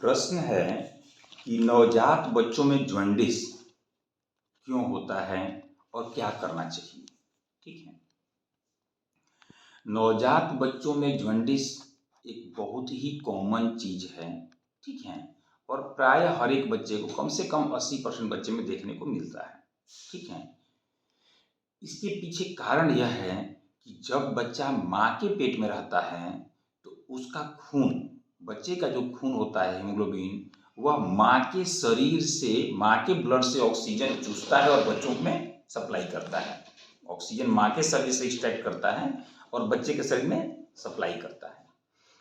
प्रश्न है कि नवजात बच्चों में जॉन्डिस क्यों होता है और क्या करना चाहिए। ठीक है, नवजात बच्चों में जॉन्डिस एक बहुत ही कॉमन चीज है। ठीक है, और प्राय हर एक बच्चे को कम से कम 80% बच्चे में देखने को मिलता है। ठीक है, इसके पीछे कारण यह है कि जब बच्चा माँ के पेट में रहता है तो उसका खून, बच्चे का जो खून होता है हीमोग्लोबिन, वह माँ के शरीर से, माँ के ब्लड से ऑक्सीजन चूसता है और बच्चों में सप्लाई करता है। ऑक्सीजन माँ के शरीर से एक्सट्रैक्ट करता है और बच्चे के शरीर में सप्लाई करता है।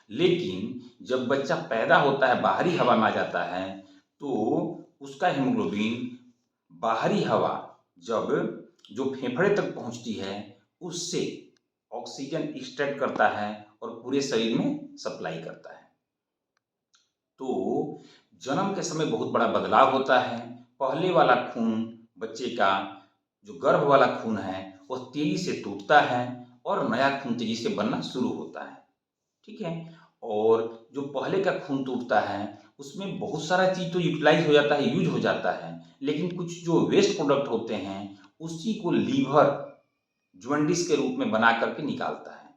लेकिन जब बच्चा पैदा होता है, बाहरी हवा में आ जाता है, तो उसका हीमोग्लोबिन बाहरी हवा जब जो फेफड़े तक पहुंचती है उससे ऑक्सीजन एक्सट्रैक्ट करता है और पूरे शरीर में सप्लाई करता है। तो जन्म के समय बहुत बड़ा बदलाव होता है। पहले वाला खून बच्चे का, जो गर्भ वाला खून है, वह तेजी से टूटता है और नया खून तेजी से बनना शुरू होता है। ठीक है, और जो पहले का खून टूटता है उसमें बहुत सारा चीज तो यूटिलाइज हो जाता है, यूज हो जाता है, लेकिन कुछ जो वेस्ट प्रोडक्ट होते हैं उसी को लीवर जॉन्डिस के रूप में बना करके निकालता है।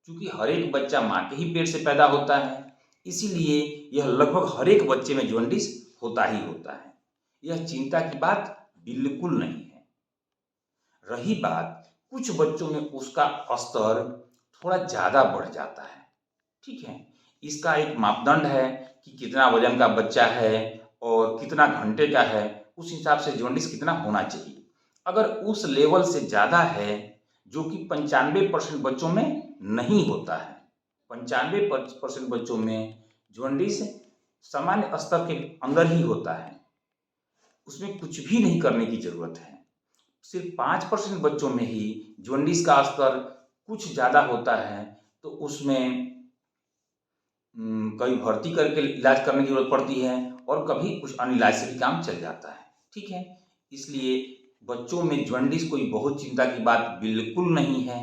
क्योंकि हर एक बच्चा माँ के ही पेट से पैदा होता है, इसीलिए यह लगभग हर एक बच्चे में जॉन्डिस होता ही होता है। यह चिंता की बात बिल्कुल नहीं है। रही बात कुछ बच्चों में उसका स्तर थोड़ा ज़्यादा बढ़ जाता है। ठीक है, इसका एक मापदंड है कि कितना वजन का बच्चा है और कितना घंटे का है, उस हिसाब से जॉन्डिस कितना होना चाहिए। अगर उस लेवल से ज़्यादा है, जो कि 95% बच्चों में नहीं होता है, 95% बच्चों में जॉन्डिस सामान्य स्तर के अंदर ही होता है, उसमें कुछ भी नहीं करने की जरूरत है। सिर्फ 5% बच्चों में ही जॉन्डिस का स्तर कुछ ज़्यादा होता है, तो उसमें कभी भर्ती करके इलाज करने की जरूरत पड़ती है और कभी कुछ अन्य इलाज से भी काम चल जाता है। ठीक है, इसलिए बच्चों में जॉन्डिस कोई बहुत चिंता की बात बिल्कुल नहीं है।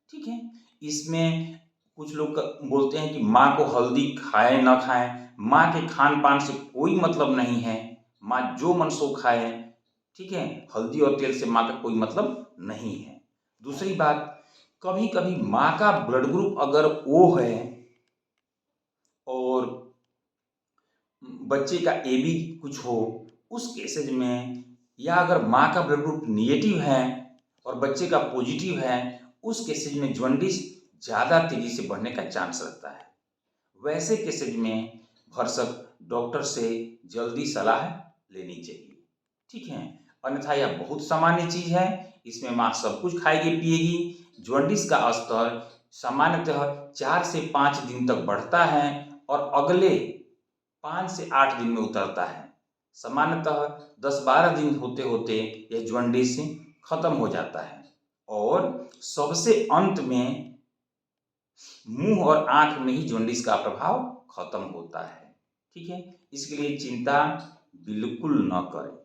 ठीक है, इसमें कुछ लोग बोलते हैं कि माँ को हल्दी खाए ना खाएं, माँ के खान पान से कोई मतलब नहीं है, माँ जो मन सो खाए। ठीक है, हल्दी और तेल से माँ का कोई मतलब नहीं है। दूसरी बात, कभी कभी माँ का ब्लड ग्रुप अगर ओ है और बच्चे का AB कुछ हो, उस केसेज में, या अगर माँ का ब्लड ग्रुप निगेटिव है और बच्चे का पॉजिटिव है, उस केसेज में जॉन्डिस ज़्यादा तेजी से बढ़ने का चांस रहता है। वैसे केसेज में भरसक डॉक्टर से जल्दी सलाह लेनी चाहिए। ठीक है, अन्यथा यह बहुत सामान्य चीज है, इसमें माँ सब कुछ खाएगी पिएगी। जॉन्डिस का स्तर सामान्यतः 4 से 5 दिन तक बढ़ता है और अगले 5 से 8 दिन में उतरता है। सामान्यतः 10-12 दिन होते होते यह जॉन्डिस खत्म हो जाता है और सबसे अंत में मुंह और आंख में ही जॉन्डिस का प्रभाव खत्म होता है। ठीक है, इसके लिए चिंता बिल्कुल न करें।